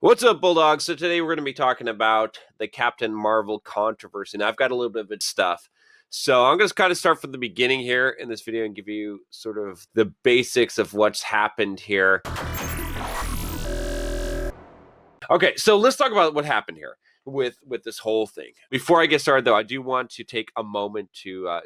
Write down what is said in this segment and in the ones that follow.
What's up, Bulldog? So today we're going to be talking about the Captain Marvel controversy. Now, I've got a little bit of its stuff. So I'm going to kind of start from the beginning here in this video and give you sort of the basics of what's happened here. Okay, so let's talk about what happened here with this whole thing. Before I get started, though, I do want to take a moment to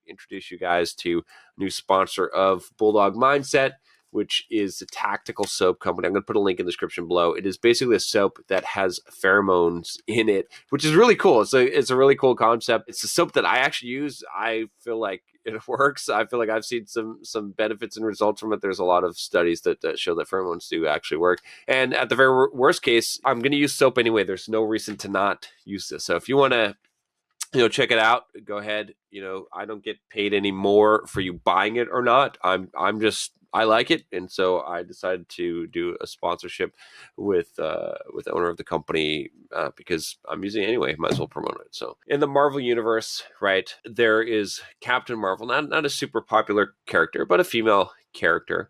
introduce you guys to a new sponsor of Bulldog Mindset, which is a tactical soap company. I'm going to put a link in the description below. It is basically a soap that has pheromones in it, which is really cool. It's a really cool concept. It's a soap that I actually use. I feel like it works. I feel like I've seen some benefits and results from it. There's a lot of studies that show that pheromones do actually work. And at the very worst case, I'm going to use soap anyway. There's no reason to not use this. So if you want to check it out, go ahead. I don't get paid any more for you buying it or not. I like it, and so I decided to do a sponsorship with the owner of the company because I'm using it anyway. Might as well promote it. So in the Marvel universe, right, there is Captain Marvel, not a super popular character, but a female character,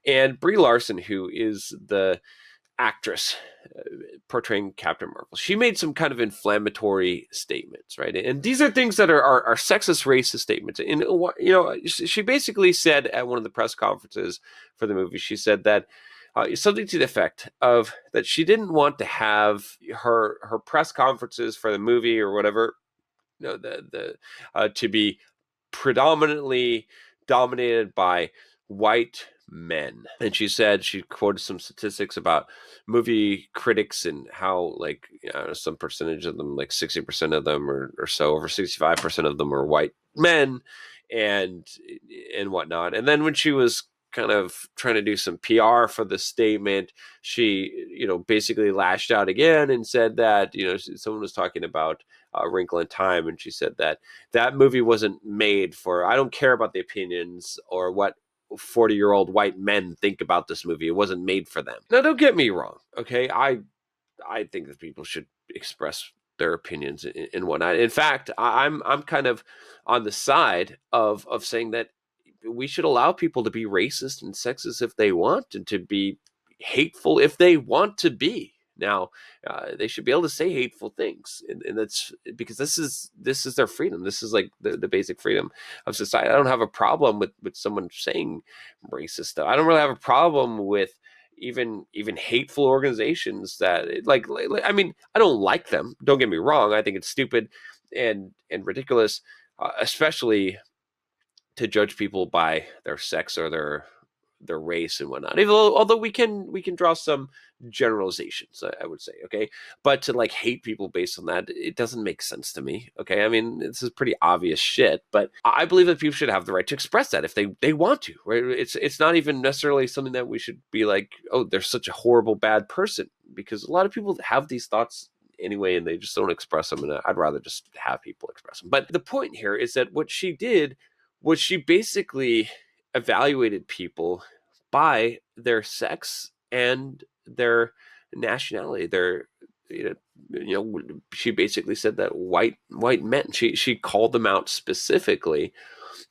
and Brie Larson, who is the actress portraying Captain Marvel. She made some kind of inflammatory statements, right? And these are things that are sexist, racist statements. And she basically said at one of the press conferences for the movie, she said that something to the effect of that she didn't want to have her press conferences for the movie or whatever, to be predominantly dominated by white men. And she said, she quoted some statistics about movie critics and how, like, some percentage of them, like 60% of them or so, over 65% of them are white men and whatnot. And then when she was kind of trying to do some PR for the statement, she, basically lashed out again and said that, someone was talking about Wrinkle in Time, and she said that movie wasn't made for, I don't care about the opinions or what 40-year-old white men think about this movie. It wasn't made for them. Now, don't get me wrong, okay? I think that people should express their opinions and whatnot. In fact, I'm kind of on the side of saying that we should allow people to be racist and sexist if they want, and to be hateful if they want to be. Now, they should be able to say hateful things, and that's because this is their freedom. This is like the basic freedom of society. I don't have a problem with someone saying racist stuff. I don't really have a problem with even hateful organizations that like I mean, I don't like them. Don't get me wrong. I think it's stupid and ridiculous, especially to judge people by their sex or their race and whatnot. Although we can draw some generalizations, I would say, okay, but to like hate people based on that, it doesn't make sense to me. Okay, I mean, this is pretty obvious shit, but I believe that people should have the right to express that if they want to. Right? It's not even necessarily something that we should be like, oh, they're such a horrible bad person, because a lot of people have these thoughts anyway, and they just don't express them. And I'd rather just have people express them. But the point here is that what she did was she basically evaluated people by their sex and their nationality. She basically said that white men. She called them out specifically,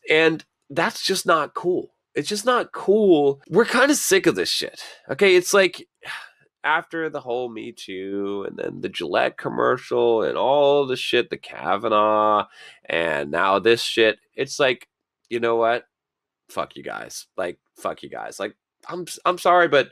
and that's just not cool. It's just not cool. We're kind of sick of this shit. Okay, it's like after the whole Me Too and then the Gillette commercial and all the shit, the Kavanaugh, and now this shit. It's like, you know what? Fuck you guys. Like, fuck you guys. Like, I'm sorry, but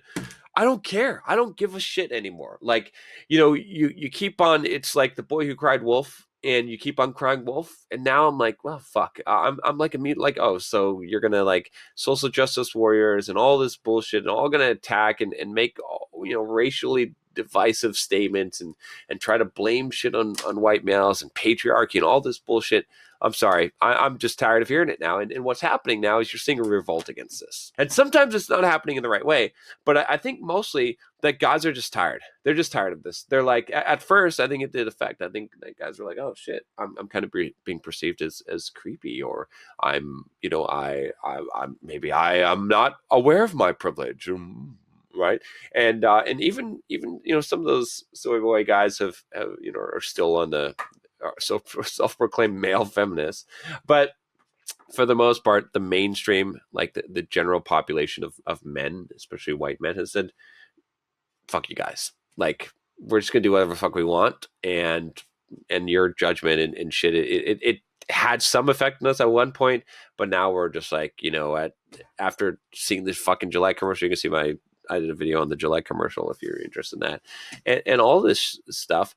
I don't care. I don't give a shit anymore. Like, you keep on, it's like The Boy Who Cried Wolf, and you keep on crying wolf. And now I'm like, well, fuck. I'm like like, oh, so you're gonna like social justice warriors and all this bullshit and all gonna attack and make racially divisive statements and try to blame shit on white males and patriarchy and all this bullshit. I'm sorry. I'm just tired of hearing it now. And what's happening now is you're seeing a revolt against this. And sometimes it's not happening in the right way. But I think mostly that guys are just tired. They're just tired of this. They're like, at first, I think it did affect. I think that guys were like, oh, shit, I'm kind of being perceived as creepy, or I'm maybe I am not aware of my privilege. Right. And even some of those soy boy guys have are still on the self-proclaimed male feminists, but for the most part, the mainstream, like the general population of men, especially white men, has said, fuck you guys. like we're just gonna do whatever the fuck we want, and your judgment and shit. It had some effect on us at one point, but now we're just like, after seeing this fucking July commercial, you can see I did a video on the July commercial if you're interested in that, and all this stuff.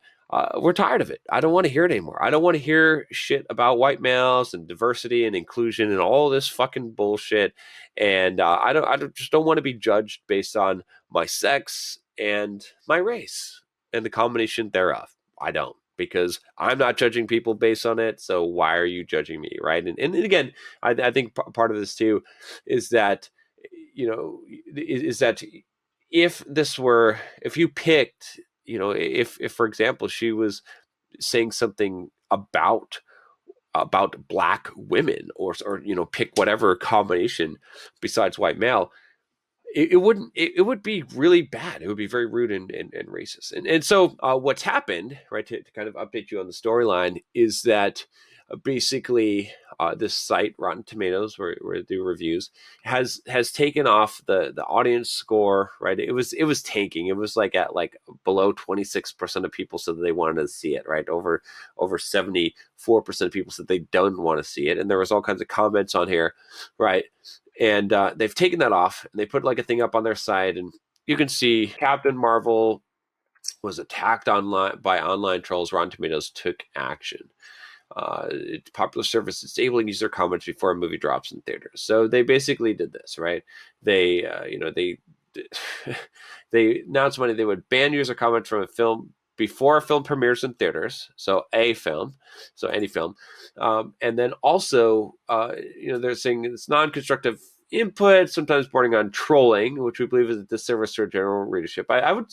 We're tired of it. I don't want to hear it anymore. I don't want to hear shit about white males and diversity and inclusion and all this fucking bullshit. And just don't want to be judged based on my sex and my race and the combination thereof. I don't, because I'm not judging people based on it. So why are you judging me, right? And again, I think part of this too is that, is that if you picked, if for example she was saying something about black women, or pick whatever combination besides white male, it would be really bad. It would be very rude and racist. And so what's happened, right, to kind of update you on the storyline, is that basically this site, Rotten Tomatoes, where they do reviews, has taken off the audience score, right? It was tanking. It was like at like below 26% of people said that they wanted to see it, right? Over 74% of people said they don't want to see it. And there was all kinds of comments on here, right? And they've taken that off, and they put like a thing up on their site, and you can see Captain Marvel was attacked online by online trolls. Rotten Tomatoes took action. Popular service disabling user comments before a movie drops in theaters. So they basically did this, right? They they announced money. They would ban user comments from a film before a film premieres in theaters. So any film, and then also, they're saying it's non-constructive input, sometimes bordering on trolling, which we believe is a disservice to our general readership. I would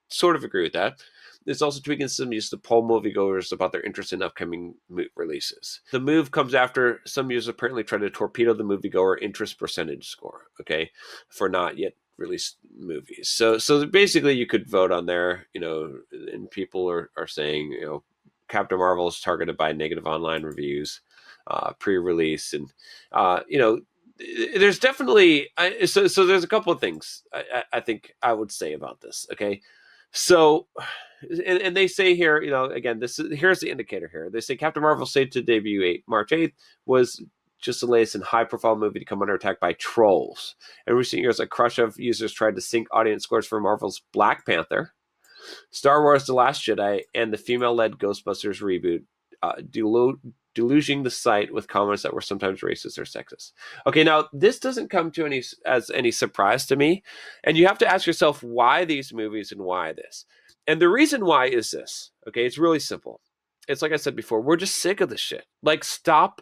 sort of agree with that. It's also tweaking some use to poll moviegoers about their interest in upcoming releases. The move comes after some users apparently tried to torpedo the moviegoer interest percentage score, okay, for not yet released movies. So basically you could vote on there, and people are saying, Captain Marvel is targeted by negative online reviews, pre-release, and there's definitely so there's a couple of things I think I would say about this, okay? So, and they say here, again, here's the indicator here. They say Captain Marvel slated to debut March 8th was just the latest and high-profile movie to come under attack by trolls. In recent years, a crush of users tried to sink audience scores for Marvel's Black Panther, Star Wars: The Last Jedi, and the female-led Ghostbusters reboot, deluging the site with comments that were sometimes racist or sexist. Okay, now this doesn't come to any surprise to me, and you have to ask yourself why these movies and why this. And the reason why is this. Okay, it's really simple. It's like I said before, we're just sick of this shit. Like, stop,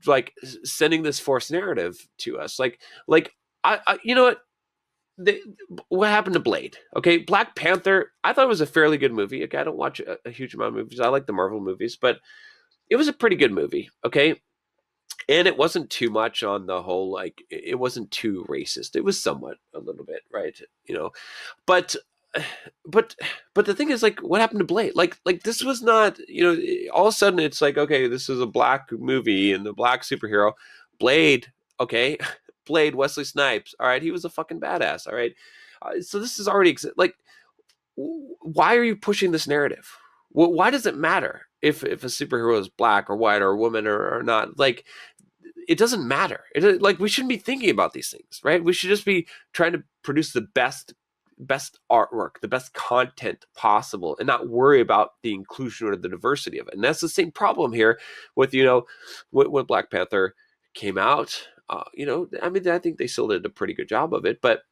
like sending this forced narrative to us. Like I you know what? What happened to Blade? Okay, Black Panther, I thought it was a fairly good movie. Okay, I don't watch a huge amount of movies. I like the Marvel movies, but it was a pretty good movie. Okay, and it wasn't too much on the whole, like, it wasn't too racist. It was somewhat a little bit, right? But but the thing is, like, what happened to Blade? Like this was not, all of a sudden it's like, okay, this is a black movie and the black superhero. Blade, okay. Blade, Wesley Snipes, all right, he was a fucking badass, all right. So this is already like, why are you pushing this narrative? Why does it matter if a superhero is black or white or a woman or not? Like, it doesn't matter. Like, we shouldn't be thinking about these things, right? We should just be trying to produce the best artwork, the best content possible, and not worry about the inclusion or the diversity of it. And that's the same problem here with, when Black Panther came out. I mean, I think they still did a pretty good job of it, but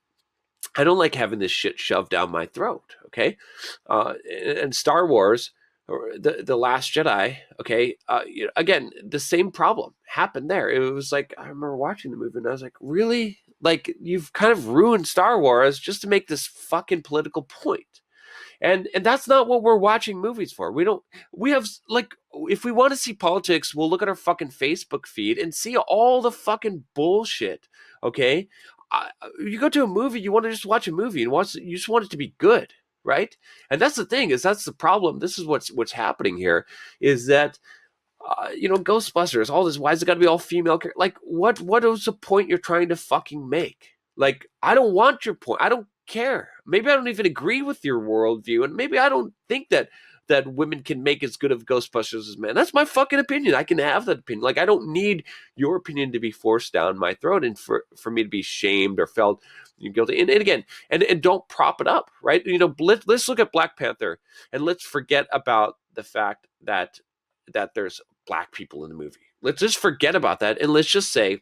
I don't like having this shit shoved down my throat, okay? And Star Wars, or the Last Jedi, okay? Again, the same problem happened there. It was like, I remember watching the movie and I was like, really? Like, you've kind of ruined Star Wars just to make this fucking political point. And that's not what we're watching movies for. We have, like, if we want to see politics, we'll look at our fucking Facebook feed and see all the fucking bullshit, okay? You go to a movie, you want to just watch a movie and you just want it to be good, right? And that's the thing, that's the problem. This is what's happening here, is that, Ghostbusters, all this, why is it got to be all female? Like, what is the point you're trying to fucking make? Like, I don't want your point. I don't care. Maybe I don't even agree with your worldview, and maybe I don't think that women can make as good of Ghostbusters as men. That's my fucking opinion. I can have that opinion. Like, I don't need your opinion to be forced down my throat and for me to be shamed or felt guilty. And again, and don't prop it up, right? Let's look at Black Panther and let's forget about the fact that there's black people in the movie. Let's just forget about that and let's just say,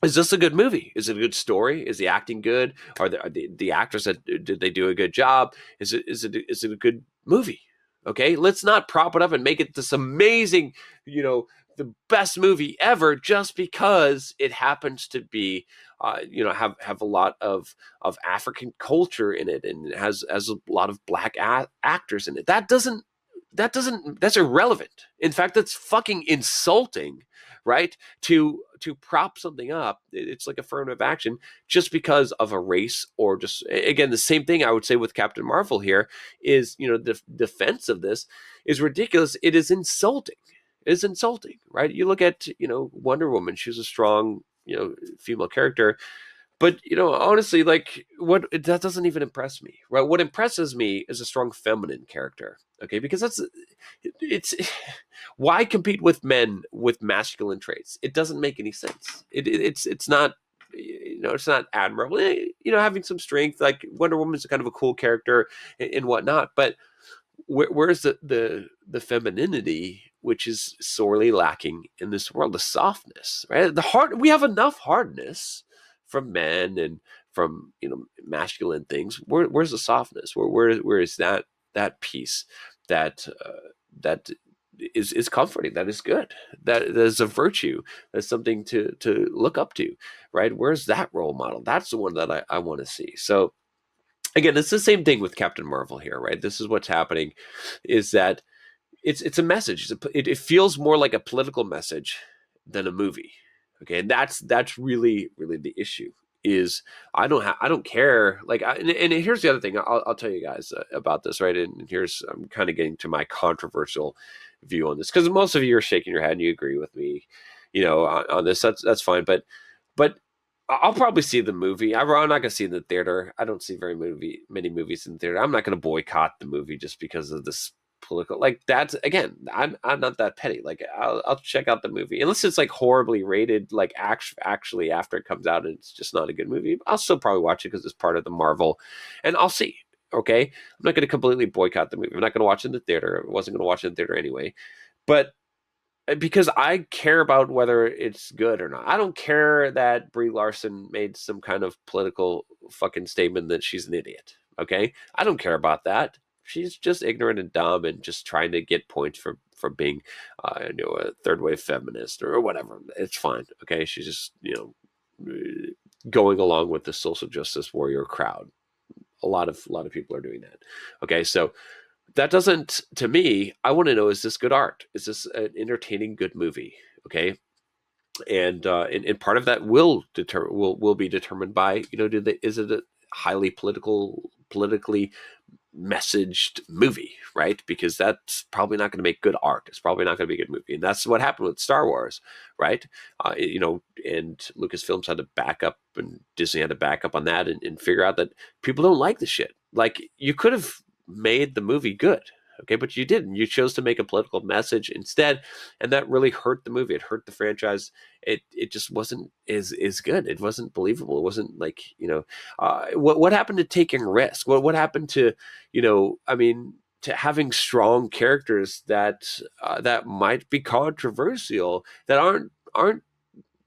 is this a good movie? Is it a good story? Is the acting good? Are the actors did they do a good job? Is it a good movie? Okay, let's not prop it up and make it this amazing, the best movie ever just because it happens to be, have a lot of African culture in it and it has a lot of black actors in it. That's irrelevant. In fact, that's fucking insulting, right? To prop something up, it's like affirmative action just because of a race, or just, again, the same thing I would say with Captain Marvel here is, the defense of this is ridiculous. It is insulting. It is insulting, right? You look at, Wonder Woman, she's a strong, female character. But honestly, like, that doesn't even impress me, right? What impresses me is a strong feminine character, okay? Because it's why compete with men with masculine traits? It doesn't make any sense. It's not, it's not admirable. Having some strength, like Wonder Woman's kind of a cool character and whatnot, but where's the femininity, which is sorely lacking in this world? The softness, right? We have enough hardness from men and from masculine things. Where's the softness? Where is that piece that that is comforting, that is good, that is a virtue, that's something to look up to, right? Where's that role model? That's the one that I want to see. So again, it's the same thing with Captain Marvel here, right? This is what's happening, is that it's a message. It feels more like a political message than a movie. Okay, and that's really the issue. Is I don't care. Like, and here's the other thing. I'll tell you guys about this, right? And here's, I'm kind of getting to my controversial view on this, because most of you are shaking your head and you agree with me, on this. That's fine, but I'll probably see the movie. I'm not going to see it in the theater. I don't see many movies in the theater. I'm not going to boycott the movie just because of this political, like, that's, again, I'm not that petty. Like, I'll check out the movie unless it's like horribly rated, like actually after it comes out and it's just not a good movie. I'll still probably watch it because it's part of the Marvel, and I'll see. Okay, I'm not going to completely boycott the movie. I'm not going to watch it in the theater. I wasn't going to watch it in the theater anyway, but because I care about whether it's good or not. I don't care that Brie Larson made some kind of political fucking statement that she's an idiot. Okay, I don't care about that. She's just ignorant and dumb and just trying to get points for being, a third wave feminist or whatever. It's fine. Okay, she's just going along with the social justice warrior crowd. A lot of people are doing that. Okay, so that doesn't, to me, I want to know, is this good art? Is this an entertaining, good movie? Okay. And part of that will be determined by, is it a highly politically messaged movie, right? Because that's probably not going to make good art. It's probably not going to be a good movie. And that's what happened with Star Wars, right? And Lucasfilms had to back up, and Disney had to back up on that and figure out that people don't like the shit. Like, you could have made the movie good, okay, but you didn't. You chose to make a political message instead, and that really hurt the movie. It hurt the franchise. It just wasn't as good. It wasn't believable. It wasn't like, what happened to taking risk? What happened to, I mean, to having strong characters that might be controversial, that aren't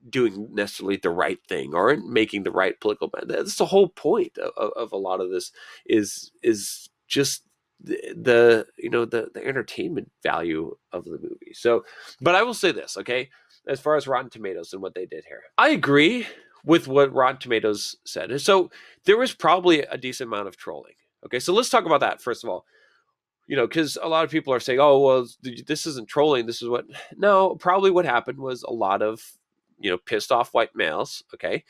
doing necessarily the right thing, aren't making the right political. That's the whole point of a lot of this, is just the entertainment value of the movie. So, but I will say this, okay, as far as Rotten Tomatoes and what they did here, I agree with what Rotten Tomatoes said. So there was probably a decent amount of trolling. Okay, so let's talk about that first of all. Because a lot of people are saying, oh, well, this isn't trolling. This is what. No, probably what happened was a lot of, pissed off white males, okay,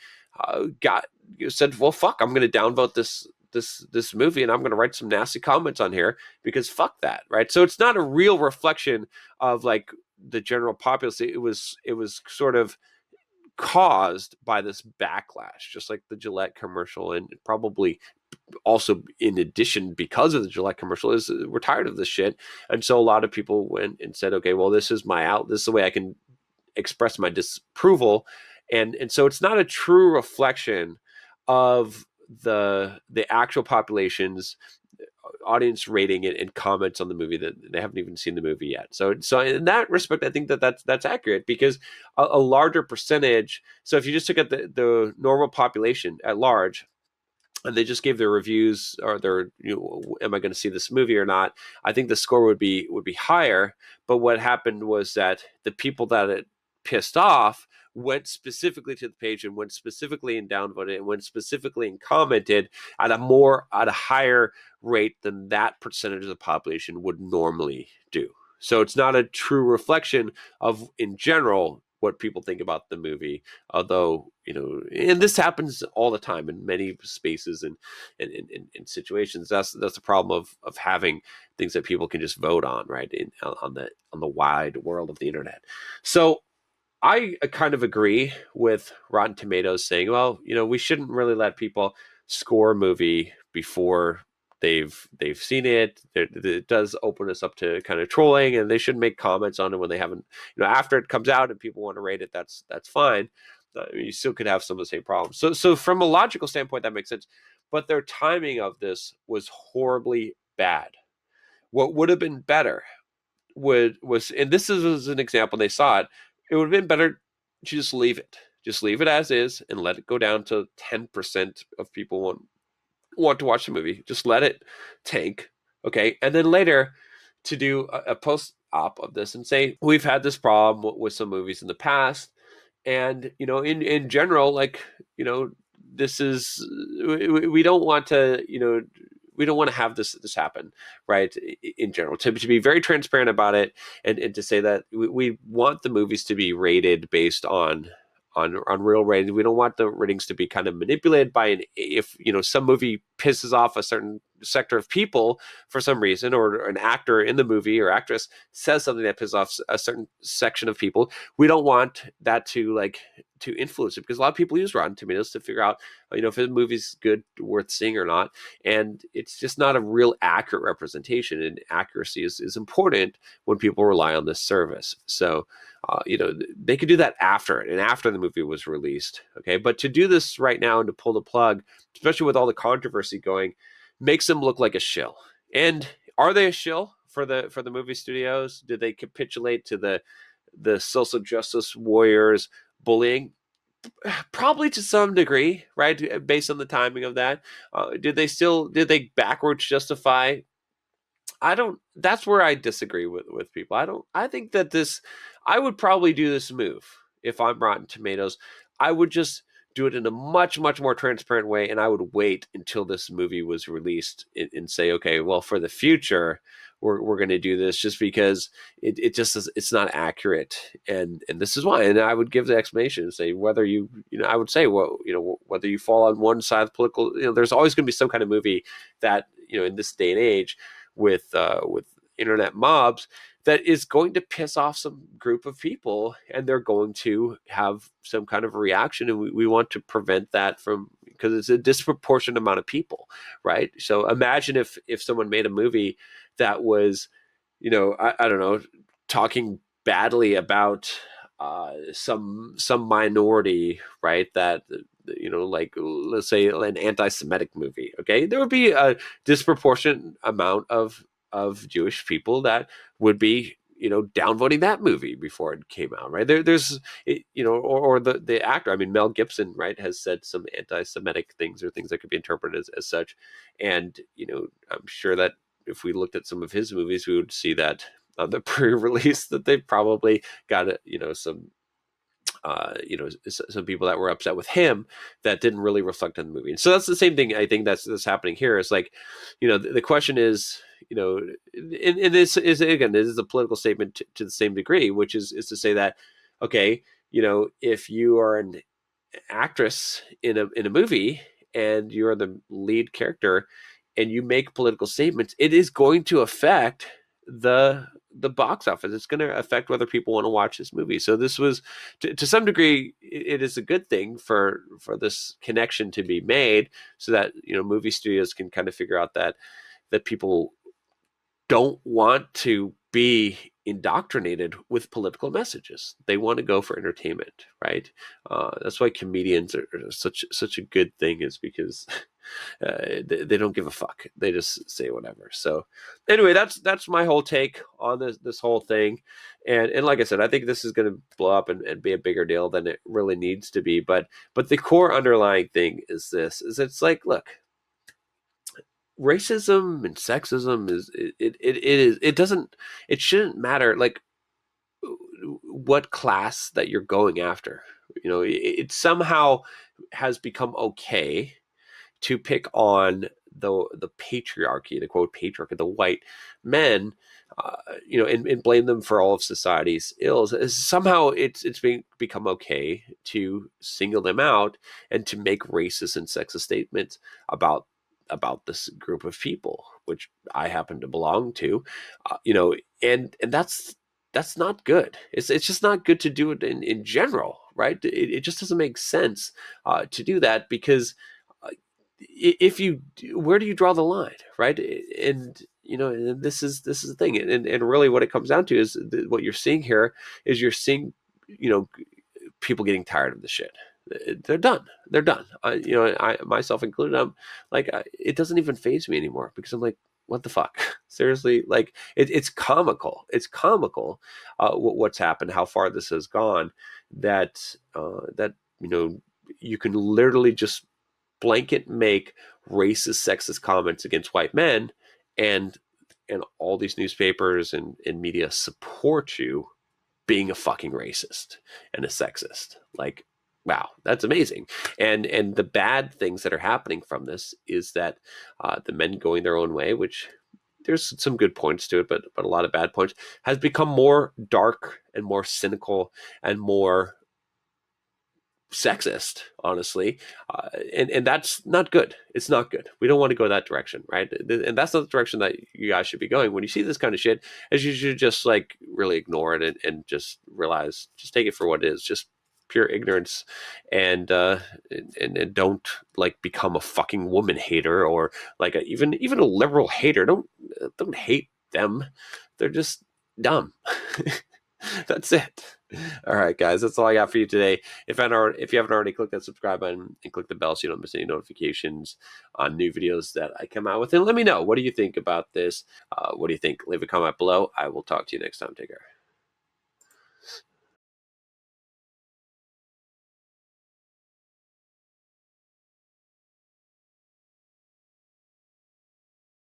said, well, fuck, I'm going to downvote this movie, and I'm going to write some nasty comments on here because fuck that, right? So it's not a real reflection of like the general populace. It was sort of caused by this backlash, just like the Gillette commercial, and probably also in addition, because of the Gillette commercial, is we're tired of this shit. And so a lot of people went and said, okay, well, this is this is the way I can express my disapproval. And so it's not a true reflection of the actual population's audience rating it and comments on the movie that they haven't even seen the movie yet. So in that respect, I think that's accurate, because a larger percentage. So if you just took at the normal population at large, and they just gave their reviews, or their, am I going to see this movie or not, I think the score would be higher. But what happened was that the people that it pissed off went specifically to the page and went specifically and downvoted and went specifically and commented at a higher rate than that percentage of the population would normally do. So it's not a true reflection of, in general, what people think about the movie. Although, and this happens all the time in many spaces and in situations. That's the problem of having things that people can just vote on, right? On the wide world of the internet. So I kind of agree with Rotten Tomatoes saying, well, we shouldn't really let people score a movie before they've seen it. It does open us up to kind of trolling, and they should make comments on it when they haven't, after it comes out and people want to rate it. That's fine. You still could have some of the same problems. So from a logical standpoint, that makes sense. But their timing of this was horribly bad. What would have been better was, and this is an example, they saw it. It would have been better to just leave it as is, and let it go down to 10% of people want to watch the movie. Just let it tank, okay? And then later to do a post-op of this and say, we've had this problem with some movies in the past, and in general, like, this is, we don't want to, we don't want to have this happen, right? In general, to be very transparent about it, and to say that we want the movies to be rated based on real ratings. We don't want the ratings to be kind of manipulated by if some movie pisses off a certain sector of people for some reason, or an actor in the movie or actress says something that pisses off a certain section of people. We don't want that to influence it, because a lot of people use Rotten Tomatoes to figure out if a movie's good, worth seeing or not. And it's just not a real accurate representation, and accuracy is important when people rely on this service. So they could do that after the movie was released. Okay. But to do this right now and to pull the plug, especially with all the controversy going, makes them look like a shill. And are they a shill for the movie studios? Did they capitulate to the social justice warriors bullying? Probably to some degree, right? Based on the timing of that. Did they backwards justify? That's where I disagree with people. I think that I would probably do this move if I'm Rotten Tomatoes. I would just do it in a much, much more transparent way, and I would wait until this movie was released and say, okay, well, for the future, we're going to do this, just because it just is, it's not accurate, and this is why. And I would give the explanation and say whether I would say, well, whether you fall on one side of the political, there's always going to be some kind of movie that in this day and age with internet mobs that is going to piss off some group of people, and they're going to have some kind of reaction, and we want to prevent that from, because it's a disproportionate amount of people, right? So imagine if someone made a movie that was, I don't know, talking badly about some minority, right? That like, let's say an anti-Semitic movie. Okay, there would be a disproportionate amount of Jewish people that would be downvoting that movie before it came out, right? There's or the actor. I mean, Mel Gibson, right, has said some anti-Semitic things, or things that could be interpreted as such. And I'm sure that if we looked at some of his movies, we would see that on the pre-release that they probably got some some people that were upset with him that didn't really reflect on the movie. And so that's the same thing I think that's happening here. It's like, the question is, and this is, again, this is a political statement to the same degree, which is to say that, okay, if you are an actress in a movie and you're the lead character and you make political statements, it is going to affect the the box office. It's going to affect whether people want to watch this movie. So this was, to some degree, it is a good thing for this connection to be made, so that movie studios can kind of figure out that people don't want to be indoctrinated with political messages. They want to go for entertainment, right? That's why comedians are such a good thing, is because they don't give a fuck. They just say whatever. So anyway, that's my whole take on this whole thing. And like I said, I think this is going to blow up and be a bigger deal than it really needs to be. But the core underlying thing is this: is it's like, look, racism and sexism it shouldn't matter like what class that you're going after. It somehow has become okay to pick on the patriarchy, the quote patriarchy, the white men, and blame them for all of society's ills. Somehow it's become okay to single them out and to make racist and sexist statements about this group of people, which I happen to belong to, and that's not good. It's just not good to do it in general, right? It just doesn't make sense to do that, because if you, where do you draw the line, right? And and this is the thing, and really what it comes down to is what you're seeing here is you're seeing people getting tired of the shit. They're done. They're done. I myself included. I'm like, it doesn't even faze me anymore, because I'm like, what the fuck? Seriously, like it's comical. It's comical what's happened, how far this has gone. That you can literally just blanket make racist, sexist comments against white men, and all these newspapers and media support you being a fucking racist and a sexist. Like, wow, that's amazing. And the bad things that are happening from this is that the men going their own way, which there's some good points to it, but a lot of bad points, has become more dark and more cynical and more sexist, honestly, and that's not good. It's not good. We don't want to go that direction, right? And that's not the direction that you guys should be going when you see this kind of shit. As you should just like really ignore it and just realize, just take it for what it is, just pure ignorance, and and don't like become a fucking woman hater, or like even a liberal hater. Don't hate them. They're just dumb. That's it. All right, guys, that's all I got for you today. If you haven't already, click that subscribe button and click the bell so you don't miss any notifications on new videos that I come out with. And let me know, what do you think about this? What do you think? Leave a comment below. I will talk to you next time. Take care.